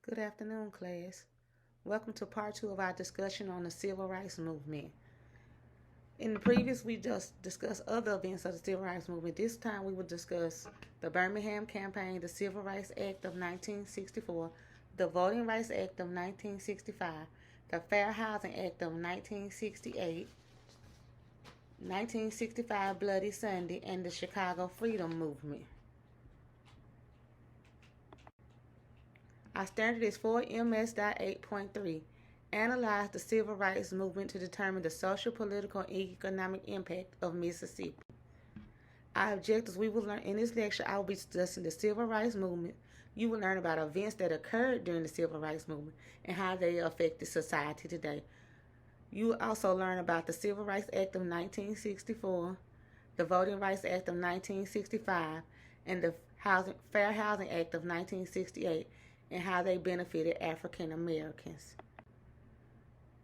Good afternoon, class. Welcome to part two of our discussion on the Civil Rights Movement. In the previous, we just discussed other events of the Civil Rights Movement. This time, we will discuss the Birmingham Campaign, the Civil Rights Act of 1964, the Voting Rights Act of 1965, the Fair Housing Act of 1968, 1965 Bloody Sunday, and the Chicago Freedom Movement. Our standard is 4MS.8.3. Analyze the civil rights movement to determine the social, political, and economic impact of Mississippi. Our objectives we will learn in this lecture. I will be discussing the civil rights movement. You will learn about events that occurred during the civil rights movement and how they affected society today. You will also learn about the Civil Rights Act of 1964, the Voting Rights Act of 1965, and the Fair Housing Act of 1968, and how they benefited African Americans.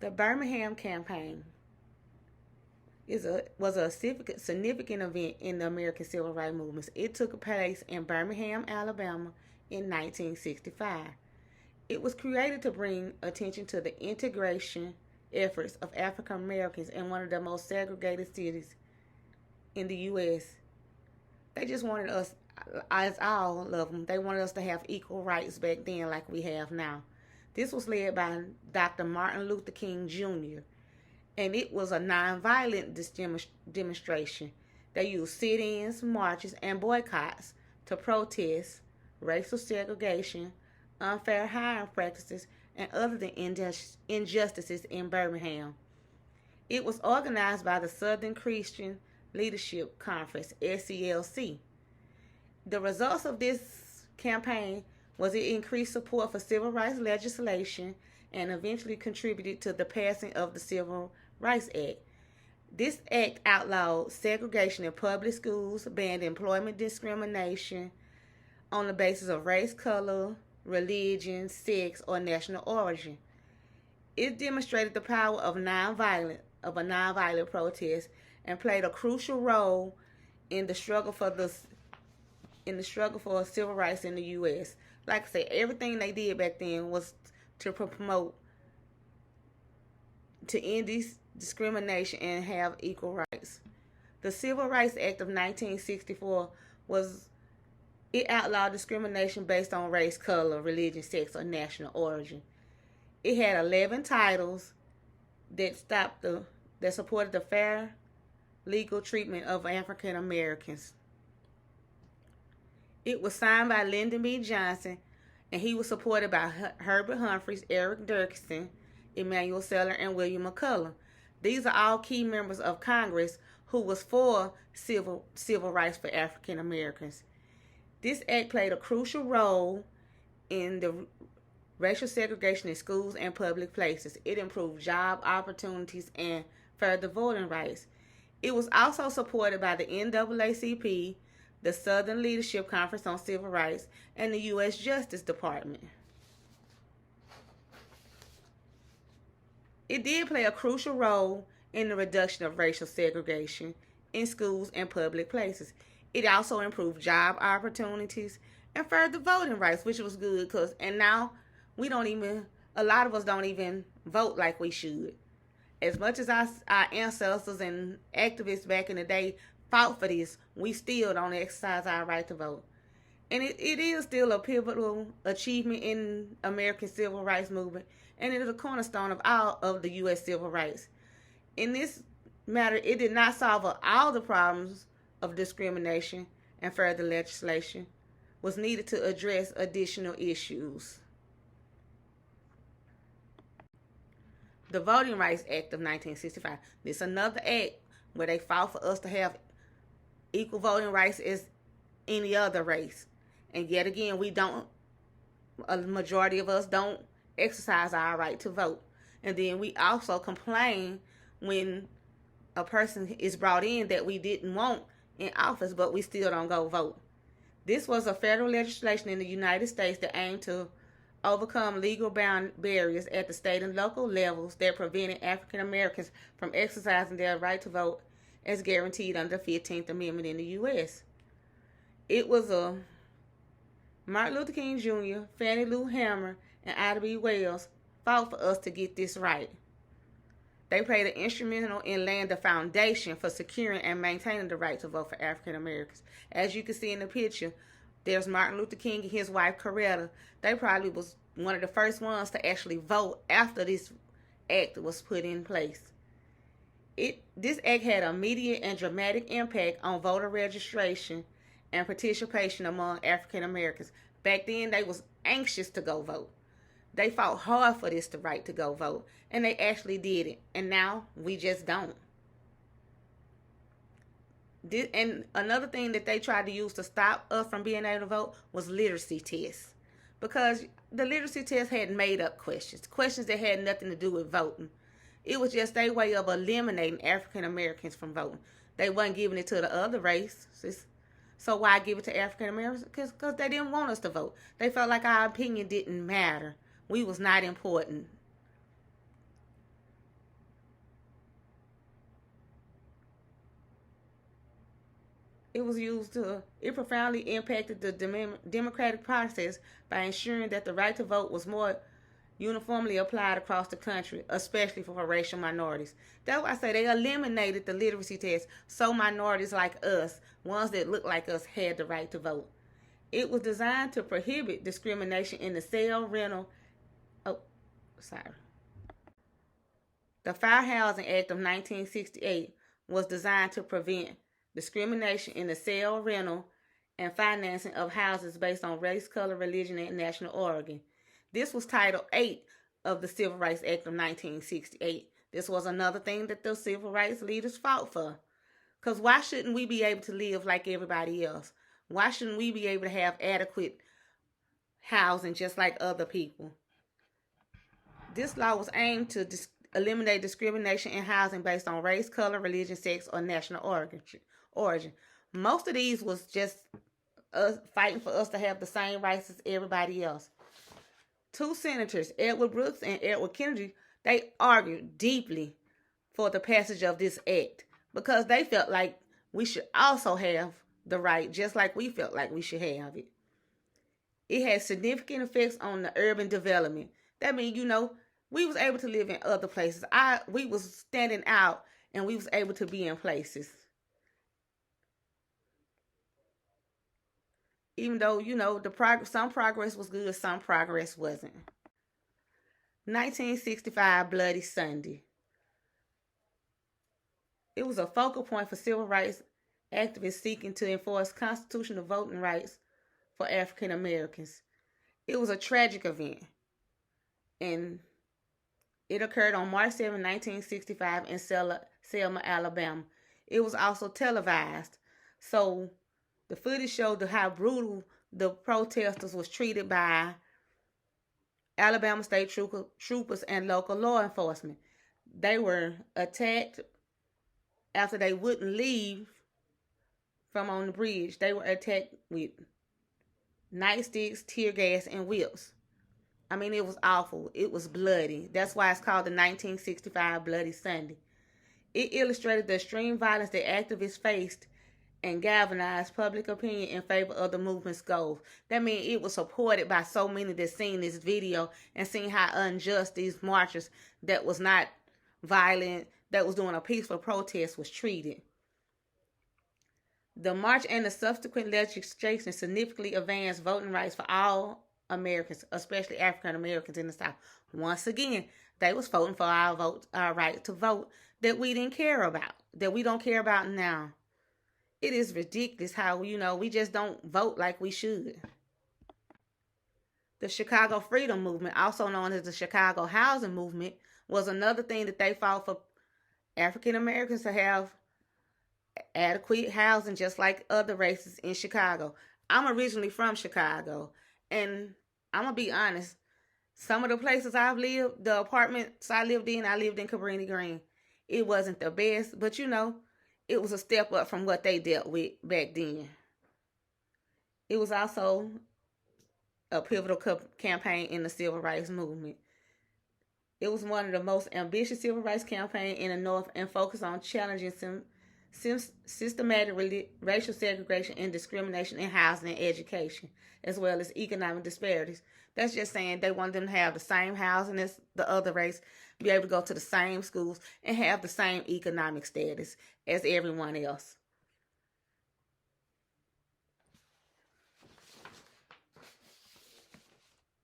The Birmingham Campaign was a significant event in the American Civil Rights Movement. It took place in Birmingham, Alabama in 1965. It was created to bring attention to the integration efforts of African Americans in one of the most segregated cities in the U.S. They just wanted us, as all of them, they wanted us to have equal rights back then like we have now. This was led by Dr. Martin Luther King Jr., and it was a nonviolent demonstration. They used sit-ins, marches, and boycotts to protest racial segregation, unfair hiring practices, and other injustices in Birmingham. It was organized by the Southern Christian Leadership Conference, SCLC. The results of this campaign was it increased support for civil rights legislation and eventually contributed to the passing of the Civil Rights Act. This act outlawed segregation in public schools, banned employment discrimination on the basis of race, color, religion, sex, or national origin. It demonstrated the power of a nonviolent protest and played a crucial role in the struggle for civil rights in the U.S. Like I said, everything they did back then was to promote, to end this discrimination and have equal rights. The Civil Rights Act of 1964 it outlawed discrimination based on race, color, religion, sex, or national origin. It had 11 titles that supported the fair legal treatment of African Americans. It was signed by Lyndon B. Johnson, and he was supported by Herbert Humphreys, Eric Dirksen, Emmanuel Seller, and William McCulloch. These are all key members of Congress who was for civil rights for African Americans. This act played a crucial role in the racial segregation in schools and public places. It improved job opportunities and further voting rights. It was also supported by the NAACP, the Southern Leadership Conference on Civil Rights, and the U.S. Justice Department. It did play a crucial role in the reduction of racial segregation in schools and public places. It also improved job opportunities and further voting rights, which was good and now a lot of us don't even vote like we should. As much as our ancestors and activists back in the day fought for this, we still don't exercise our right to vote. And it is still a pivotal achievement in American civil rights movement, and it is a cornerstone of all of the U.S. civil rights. In this matter, it did not solve all the problems of discrimination, and further legislation was needed to address additional issues. The Voting Rights Act of 1965. This is another act where they fought for us to have equal voting rights as any other race. And yet again, a majority of us don't exercise our right to vote. And then we also complain when a person is brought in that we didn't want in office, but we still don't go vote. This was a federal legislation in the United States that aimed to overcome legal barriers at the state and local levels that prevented African Americans from exercising their right to vote as guaranteed under the 15th Amendment in the U.S. It was a Martin Luther King Jr., Fannie Lou Hamer, and Ida B. Wells fought for us to get this right. They played an instrumental in laying the foundation for securing and maintaining the right to vote for African Americans. As you can see in the picture, there's Martin Luther King and his wife Coretta. They probably was one of the first ones to actually vote after this act was put in place. This act had immediate and dramatic impact on voter registration and participation among African Americans. Back then, they was anxious to go vote. They fought hard for this right to go vote, and they actually did it. And now we just don't. And another thing that they tried to use to stop us from being able to vote was literacy tests, because the literacy test had made up questions that had nothing to do with voting. It was just a way of eliminating African Americans from voting. They wasn't giving it to the other races. So why give it to African Americans? Because they didn't want us to vote. They felt like our opinion didn't matter. We was not important. It profoundly impacted the democratic process by ensuring that the right to vote was more uniformly applied across the country, especially for racial minorities. That's why I say they eliminated the literacy test so minorities like us, ones that look like us, had the right to vote. It was designed to prohibit discrimination in the sale, rental. The Fair Housing Act of 1968 was designed to prevent discrimination in the sale, rental, and financing of houses based on race, color, religion, and national origin. This was Title 8 of the Civil Rights Act of 1968. This was another thing that the civil rights leaders fought for. Because why shouldn't we be able to live like everybody else? Why shouldn't we be able to have adequate housing just like other people? This law was aimed to eliminate discrimination in housing based on race, color, religion, sex, or national origin. Most of these was just us fighting for us to have the same rights as everybody else. Two senators, Edward Brooks and Edward Kennedy, they argued deeply for the passage of this act because they felt like we should also have the right, just like we felt like we should have it. It had significant effects on the urban development. That means, we was able to live in other places. We was standing out, and we was able to be in places. Even though, some progress was good, some progress wasn't. 1965 Bloody Sunday. It was a focal point for civil rights activists seeking to enforce constitutional voting rights for African Americans. It was a tragic event, and it occurred on March 7, 1965 in Selma, Alabama. It was also televised, so the footage showed how brutal the protesters was treated by Alabama state troopers and local law enforcement. They were attacked after they wouldn't leave from on the bridge. They were attacked with nightsticks, tear gas, and whips. I mean, it was awful. It was bloody. That's why it's called the 1965 Bloody Sunday. It illustrated the extreme violence that activists faced and galvanized public opinion in favor of the movement's goals. That means it was supported by so many that seen this video and seen how unjust these marchers that was not violent, that was doing a peaceful protest, was treated. The march and the subsequent legislation significantly advanced voting rights for all Americans, especially African Americans in the South. Once again, they was voting for our right to vote that we didn't care about, that we don't care about now. It is ridiculous how, we just don't vote like we should. The Chicago Freedom Movement, also known as the Chicago Housing Movement, was another thing that they fought for African Americans to have adequate housing just like other races in Chicago. I'm originally from Chicago, and I'm going to be honest, some of the places I've lived, the apartments I lived in Cabrini Green. It wasn't the best, but it was a step up from what they dealt with back then. It was also a pivotal campaign in the civil rights movement. It was one of the most ambitious civil rights campaigns in the North and focused on challenging systematic racial segregation and discrimination in housing and education, as well as economic disparities. That's just saying they want them to have the same housing as the other race, be able to go to the same schools, and have the same economic status as everyone else.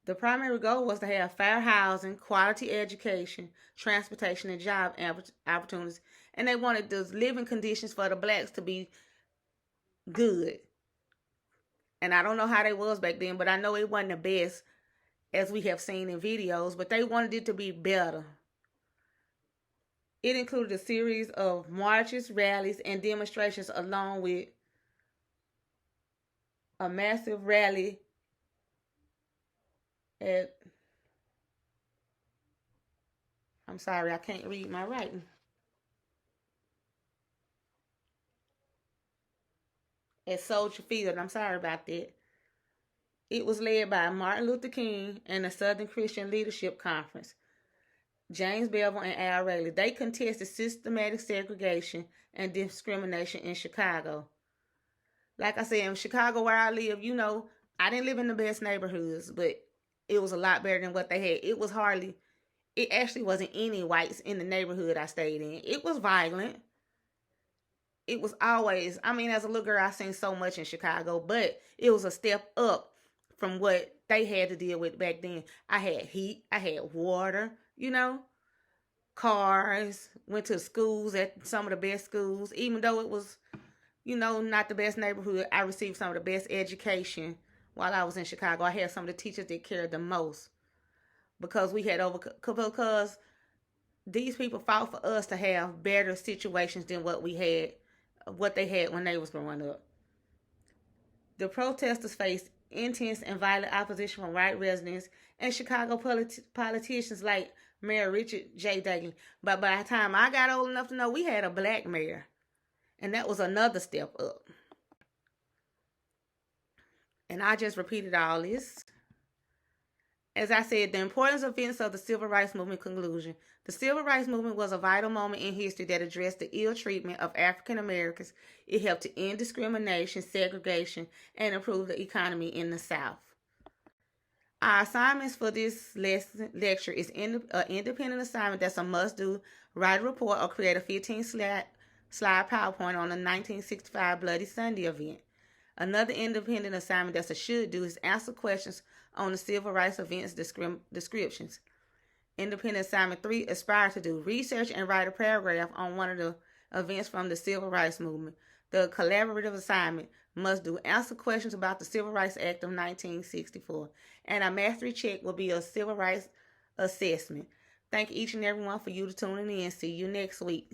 The primary goal was to have fair housing, quality education, transportation, and job opportunities. And they wanted the living conditions for the blacks to be good. And I don't know how they was back then, but I know it wasn't the best, as we have seen in videos, but they wanted it to be better. It included a series of marches, rallies, and demonstrations, along with a massive rally at, I'm sorry, I can't read my writing. At Soldier Field. I'm sorry about that. It was led by Martin Luther King and the Southern Christian Leadership Conference, James Bevel and Al Rayleigh. They contested systematic segregation and discrimination in Chicago. Like I said, in Chicago where I live, I didn't live in the best neighborhoods, but it was a lot better than what they had. It actually wasn't any whites in the neighborhood I stayed in. It was violent. It was always, as a little girl, I seen so much in Chicago, but it was a step up from what they had to deal with back then. I had heat, I had water, cars, went to schools at some of the best schools. Even though it was, not the best neighborhood, I received some of the best education while I was in Chicago. I had some of the teachers that cared the most because because these people fought for us to have better situations than what they had when they was growing up. The protesters faced intense and violent opposition from white residents and Chicago politicians like Mayor Richard J. Daley. But by the time I got old enough to know, we had a black mayor. And that was another step up. And I just repeated all this. As I said, the importance of events of the Civil Rights Movement conclusion. The Civil Rights Movement was a vital moment in history that addressed the ill treatment of African Americans. It helped to end discrimination, segregation, and improve the economy in the South. Our assignments for this lecture is an independent assignment that's a must-do. Write a report or create a 15-slide PowerPoint on the 1965 Bloody Sunday event. Another independent assignment that's a should-do is answer questions on the civil rights events descriptions. Independent assignment 3, aspire to do research and write a paragraph on one of the events from the Civil Rights Movement. The collaborative assignment must do answer questions about the Civil Rights Act of 1964. And our mastery check will be a civil rights assessment. Thank each and every one for you tuning in. See you next week.